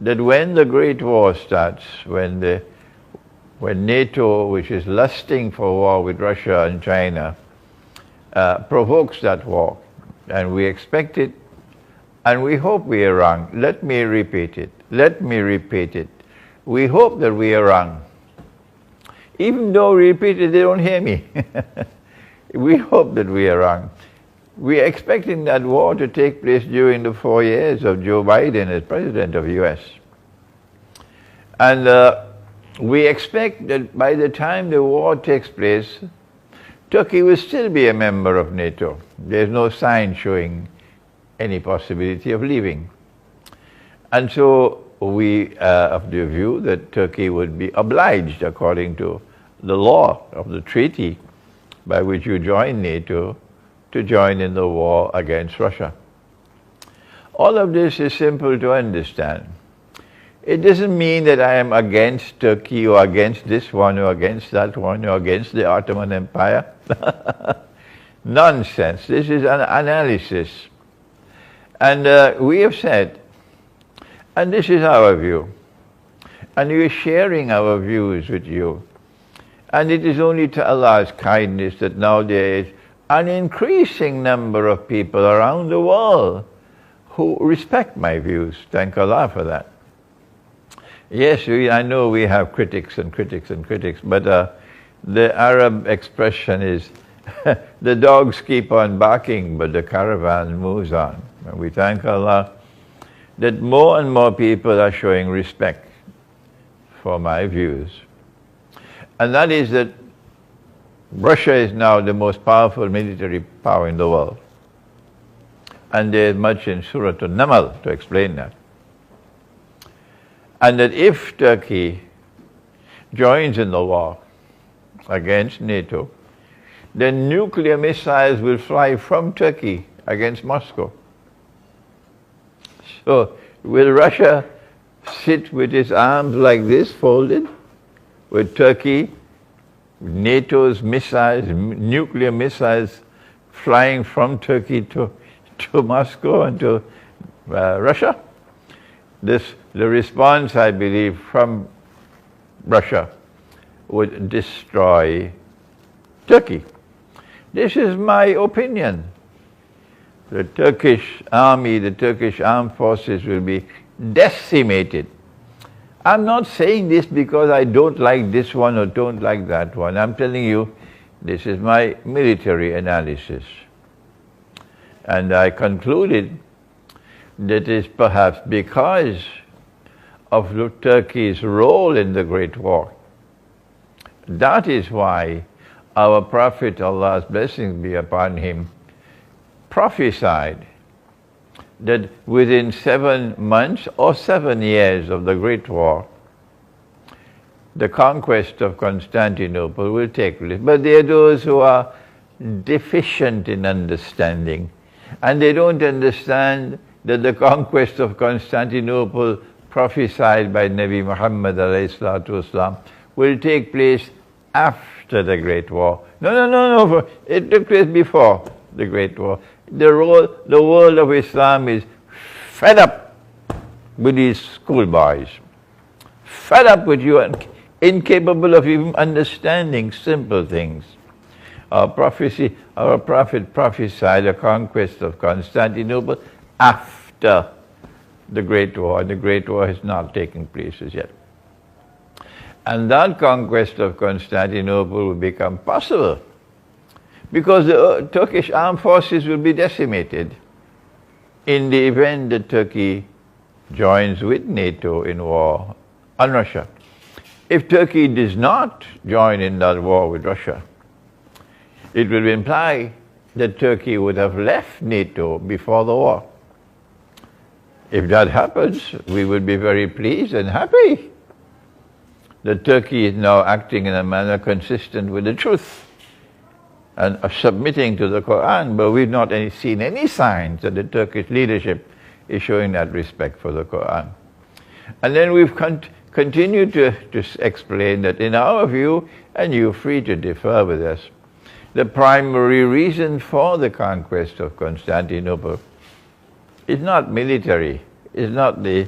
that when the Great War starts, when NATO, which is lusting for war with Russia and China, provokes that war, and we expect it, and we hope we are wrong. Let me repeat it. Let me repeat it. We hope that we are wrong. Even though we repeat it, they don't hear me. We hope that we are wrong. We are expecting that war to take place during the 4 years of Joe Biden as President of the US. And we expect that by the time the war takes place, Turkey will still be a member of NATO. There's no sign showing any possibility of leaving. And so we are of the view that Turkey would be obliged, according to the law of the treaty by which you join NATO, to join in the war against Russia. All of this is simple to understand. It doesn't mean that I am against Turkey or against this one or against that one or against the Ottoman Empire. Nonsense. This is an analysis. And we have said, and this is our view, and we are sharing our views with you. And it is only to Allah's kindness that now there is an increasing number of people around the world who respect my views. Thank Allah for that. Yes, I know we have critics and critics and critics, but the Arab expression is, the dogs keep on barking, but the caravan moves on. And we thank Allah that more and more people are showing respect for my views. And that is that Russia is now the most powerful military power in the world. And there is much in Surah An-Naml to explain that. And that if Turkey joins in the war against NATO, then nuclear missiles will fly from Turkey against Moscow. So will Russia sit with its arms like this, folded, with Turkey, NATO's missiles, nuclear missiles flying from Turkey to Moscow and to Russia? The response, I believe, from Russia would destroy Turkey. This is my opinion. The Turkish army, the Turkish armed forces will be decimated. I'm not saying this because I don't like this one or don't like that one. I'm telling you, this is my military analysis. And I concluded that it is perhaps because of Turkey's role in the Great War. That is why our Prophet, Allah's blessings be upon him, prophesied that within 7 months or 7 years of the Great War, the conquest of Constantinople will take place. But there are those who are deficient in understanding, and they don't understand that the conquest of Constantinople prophesied by Nabi Muhammad ﷺ will take place after the Great War. No. It took place before the Great War. The world of Islam is fed up with these schoolboys, fed up with you and incapable of even understanding simple things. Our Prophet prophesied the conquest of Constantinople after the Great War, and the Great War has not taken place as yet. And that conquest of Constantinople will become possible because the Turkish armed forces will be decimated in the event that Turkey joins with NATO in war on Russia. If Turkey does not join in that war with Russia, it will imply that Turkey would have left NATO before the war. If that happens, we would be very pleased and happy that Turkey is now acting in a manner consistent with the truth and submitting to the Quran, but we've not seen any signs that the Turkish leadership is showing that respect for the Quran. And then we've continued to explain that in our view, and you're free to differ with us, the primary reason for the conquest of Constantinople is not military, is not the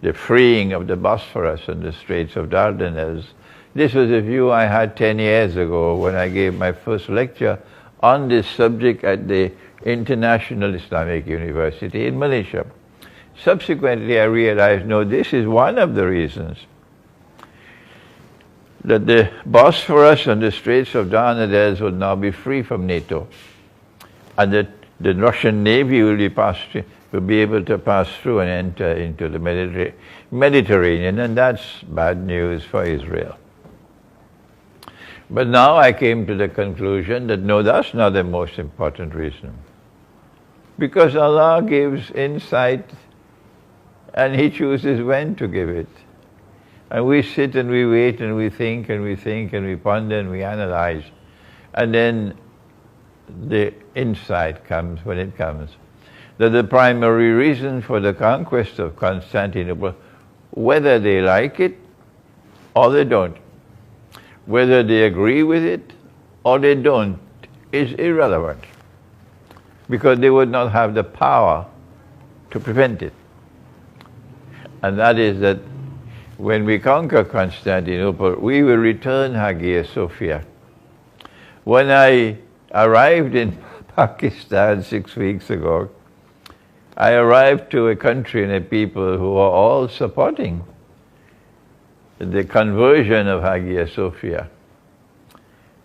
the freeing of the Bosphorus and the Straits of Dardanelles. This was a view I had 10 years ago when I gave my first lecture on this subject at the International Islamic University in Malaysia. Subsequently, I realized, no, this is one of the reasons that the Bosphorus and the Straits of Dardanelles would now be free from NATO, and that the Russian Navy will be able to pass through and enter into the Mediterranean, and that's bad news for Israel. But now I came to the conclusion that no, that's not the most important reason. Because Allah gives insight and He chooses when to give it. And we sit and we wait and we think and we think and we ponder and we analyze. And then the insight comes when it comes. That the primary reason for the conquest of Constantinople, whether they like it or they don't, whether they agree with it or they don't, is irrelevant. Because they would not have the power to prevent it. And that is that when we conquer Constantinople, we will return Hagia Sophia. When I arrived in Pakistan 6 weeks ago, I arrived to a country and a people who are all supporting the conversion of Hagia Sophia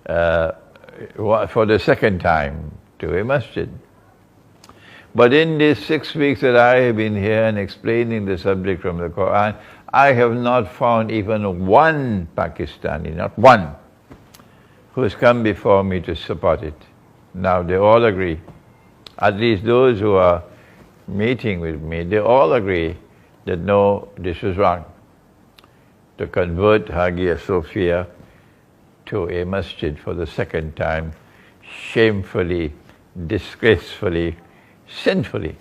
for the second time to a masjid. But in these 6 weeks that I have been here and explaining the subject from the Quran, I have not found even one Pakistani, not one, who has come before me to support it. Now they all agree, at least those who are meeting with me, they all agree that no, this is wrong. To convert Hagia Sophia to a masjid for the second time, shamefully, disgracefully, sinfully.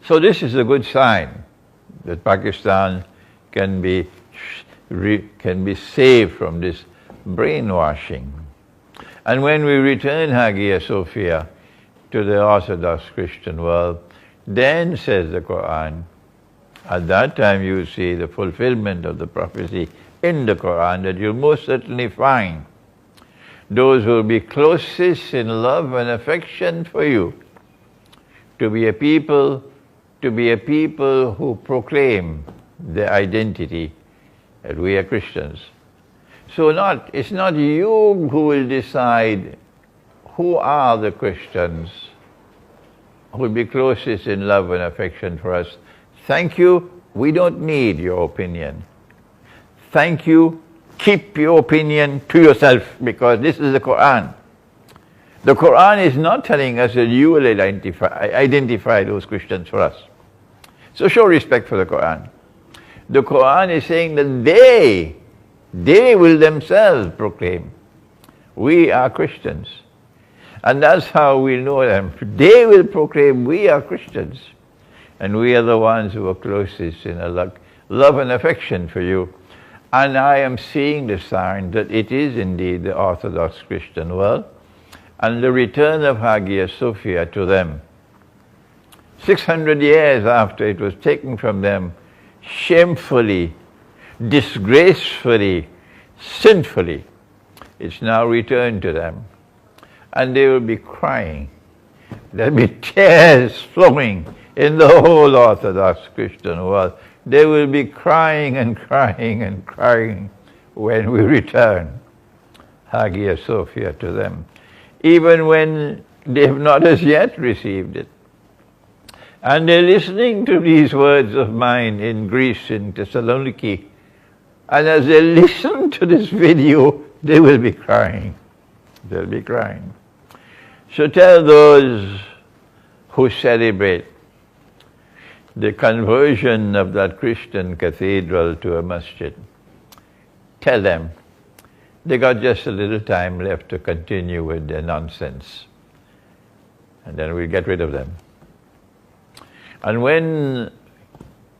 So this is a good sign that Pakistan can be saved from this brainwashing. And when we return Hagia Sophia to the Orthodox Christian world, then, says the Quran, at that time you see the fulfillment of the prophecy in the Quran that you'll most certainly find those who will be closest in love and affection for you, to be a people who proclaim their identity that we are Christians. So it's not you who will decide who are the Christians who will be closest in love and affection for us. Thank you, we don't need your opinion. Thank you, keep your opinion to yourself, because this is the Quran. The Quran is not telling us that you will identify those Christians for us. So show respect for the Quran. The Quran is saying that they will themselves proclaim, we are Christians. And that's how we know them. They will proclaim, we are Christians. And we are the ones who are closest in a love and affection for you. And I am seeing the sign that it is indeed the Orthodox Christian world, and the return of Hagia Sophia to them, 600 years after it was taken from them, shamefully, disgracefully, sinfully, it's now returned to them. And they will be crying. There'll be tears flowing in the whole Orthodox Christian world. They will be crying and crying and crying when we return Hagia Sophia to them, even when they have not as yet received it. And they're listening to these words of mine in Greece, in Thessaloniki, and as they listen to this video, they will be crying. They'll be crying. So tell those who celebrate the conversion of that Christian cathedral to a masjid, tell them they got just a little time left to continue with their nonsense, and then we'll get rid of them. And when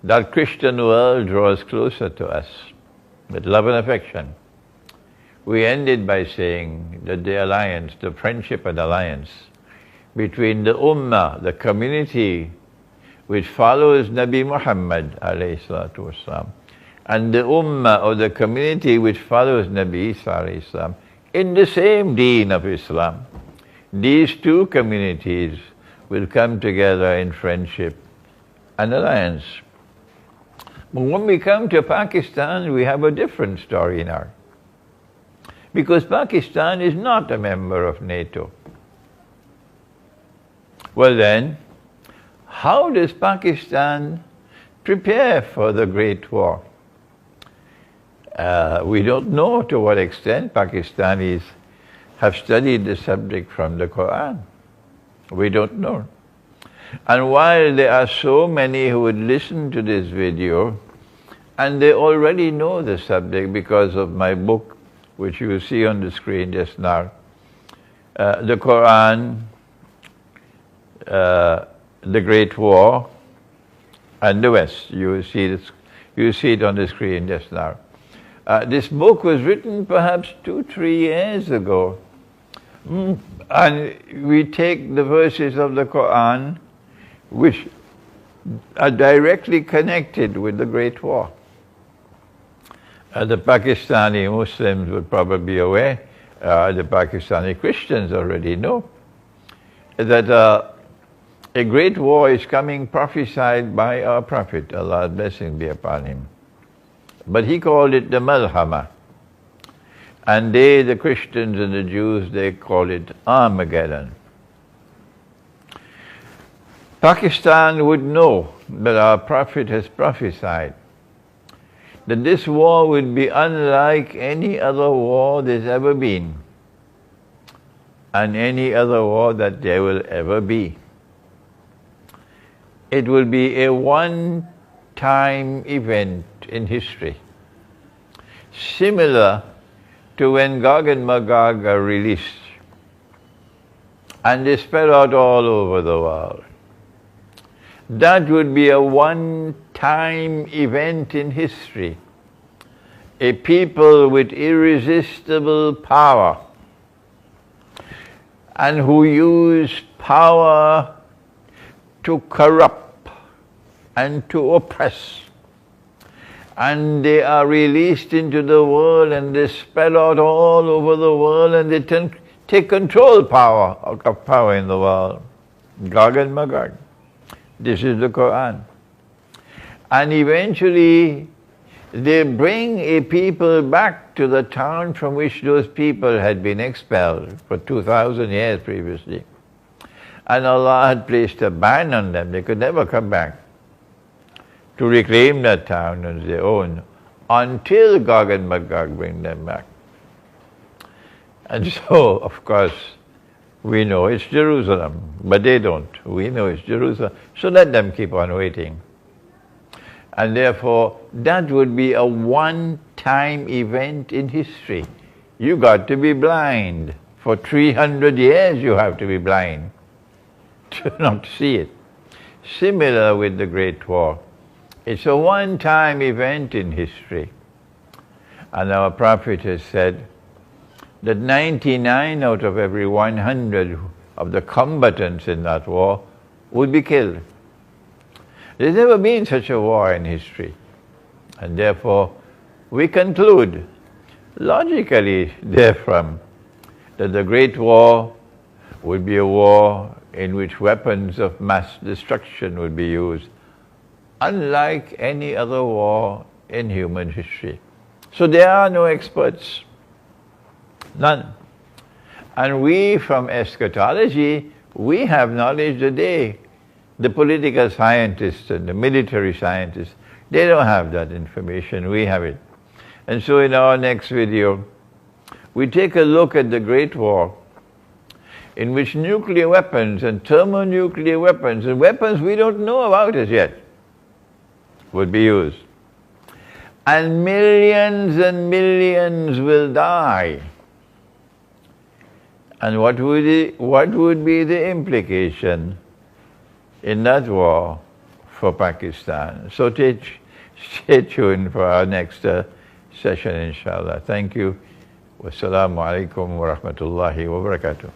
that Christian world draws closer to us with love and affection, we ended by saying that the alliance, the friendship and alliance between the Ummah, the community which follows Nabi Muhammad alayhi salatu wasalam, and the ummah or the community which follows Nabi Isa alayhi salam in the same deen of Islam, these two communities will come together in friendship and alliance. But when we come to Pakistan, we have a different story now. Because Pakistan is not a member of NATO. Well then, how does Pakistan prepare for the Great War? We don't know to what extent Pakistanis have studied the subject from the Quran. We don't know. And while there are so many who would listen to this video, and they already know the subject because of my book, which you see on the screen just now, the Quran, the Great War, and the West. You see it on the screen just now. This book was written perhaps 2-3 years ago. And we take the verses of the Quran which are directly connected with the Great War. The Pakistani Muslims would probably be aware, the Pakistani Christians already know, that a great war is coming prophesied by our Prophet, Allah's blessing be upon him. But he called it the Malhama. And they, the Christians and the Jews, they call it Armegadon. Pakistan would know that our Prophet has prophesied that this war would be unlike any other war there's ever been, and any other war that there will ever be. It will be a one-time event in history, similar to when Gog and Magog are released, and they spread out all over the world. That would be a one-time event in history. A people with irresistible power, and who use power to corrupt and to oppress. And they are released into the world, and they spread out all over the world, and they take control of power in the world. Gog and Magog. This is the Quran. And eventually they bring a people back to the town from which those people had been expelled for 2,000 years previously. And Allah had placed a ban on them. They could never come back to reclaim that town as their own until Gog and Magog bring them back. And so, of course, we know it's Jerusalem, but they don't. We know it's Jerusalem, so let them keep on waiting. And therefore, that would be a one-time event in history. You got to be blind. For 300 years you have to be blind to not see it. Similar with the Great War. It's a one-time event in history. And our Prophet has said that 99 out of every 100 of the combatants in that war would be killed. There's never been such a war in history. And therefore, we conclude, logically therefrom, that the Great War would be a war in which weapons of mass destruction would be used, unlike any other war in human history. So there are no experts. None. And we from eschatology, we have knowledge today. The political scientists and the military scientists, they don't have that information, we have it. And so in our next video, we take a look at the Great War, in which nuclear weapons and thermonuclear weapons and weapons we don't know about as yet would be used. And millions will die. And what would be the implication in that war for Pakistan? So stay tuned for our next session, inshallah. Thank you. Wassalamu alaikum wa rahmatullahi wa barakatuh.